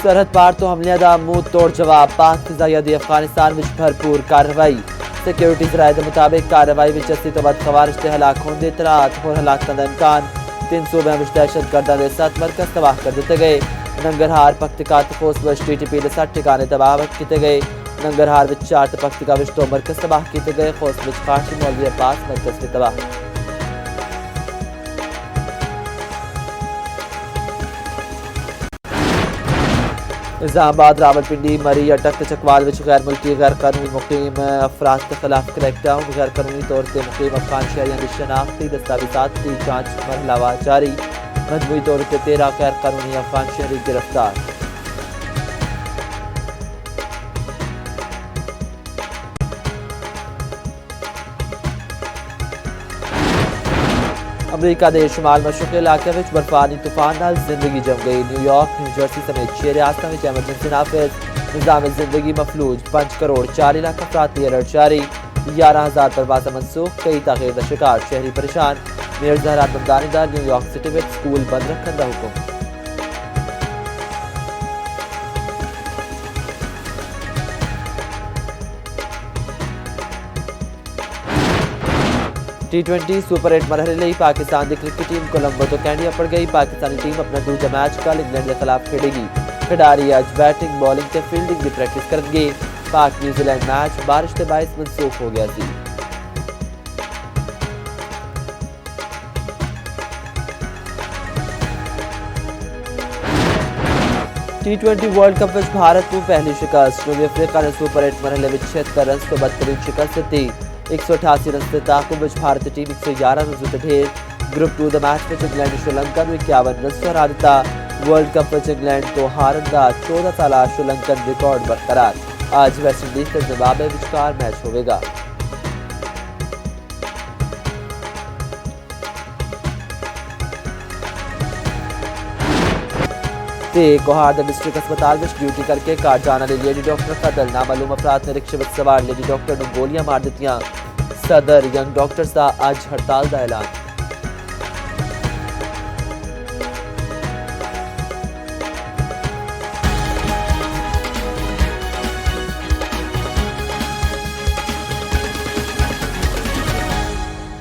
सरहद पार तो हमलियां दा मुंह तोड़ जवाब पाक फिजाइया दी अफगानिस्तान में भरपूर कार्रवाई सिक्योरिटी राय के मुताबिक कार्रवाई में 80 तो वध खवारिश के हलाक होने इतरात होर हलाकत का इम्कान 3 सूबे में दहशत गर्दा के 7 मरकज तबाह कर दिए गए नंगरहार पख्तिका खोस TTP के 60 ठिकाने तबाह किए गए नंगरहार में 4 पख्तिका 2 मरकज तबाह किए गए खोस में खाशी मौलवी अब्बास मरकज में तबाह इस्लामाबाद रावलपिंडी मरी अटक चकवाल गैर मुल्की गैर कानूनी मुकीम अफराद के खिलाफ क्रैकडाउन गैर कानूनी तौर पर मुकीम अफगान शहरियों की शनाख्ती दस्तावेजात की जाँच मरहलावार जारी मजमूई तौर पर 13 गैर कानूनी अफगान शहरी गिरफ्तार अमरीका के शुमाल मशरक़ी इलाके में बर्फानी तूफान नाल जिंदगी जम गई न्यूयॉर्क न्यूजर्सी समेत 6 रियासतों में एमरजेंसी नाफिज निज़ाम जिंदगी मफलूज 5 करोड़ 4 लाख अफराद की अलर्ट जारी 11,000 परवाज़ मनसूख कई तगीर का शिकार शहरी परेशान मेयर जहरा ममदानी का न्यूयॉर्क सिटी में स्कूल बंद रखने का हुक्म T20 सुपर 8 मरहले पाकिस्तान की क्रिकेट टीम कोलंबो तो कैंडिया पड़ गई पाकिस्तानी टीम अपना दूसरा मैच कल इंग्लैंड के खिलाफ खेलेगी खिडारी आज बैटिंग बॉलिंग ते फील्डिंग की प्रैक्टिस करेंगे पाक न्यूजीलैंड मैच बारिश के बायस मनसूख हो गया थी T20 वर्ल्ड कप में भारत को पहली शिकस्त जनूबी अफ्रीका ने सुपर 8 मरहले में 76 रन तो बदतरीन शिकस्त दी 188 रन से ताकुब में भारतीय टीम 111 रन से ढेर ग्रुप 2 मैच में इंग्लैंड ने श्रीलंका को 51 रन से हरा दिता वर्ल्ड कप में इंग्लैंड तो हारन का 14 साल श्रीलंकन रिकॉर्ड बरकरार आज वेस्ट इंडीज के जिम्बाब्वे विचकार मैच होगा कोहार डिस्ट्रिक्ट अस्पताल में ड्यूटी करके काट जाने वाली लेडी डॉक्टर कतल नामालूम अफराद ने रिक्शे में सवार लेडी डॉक्टर ने गोलियां मार दी सदर यंग डॉक्टर्स का आज हड़ताल का ऐलान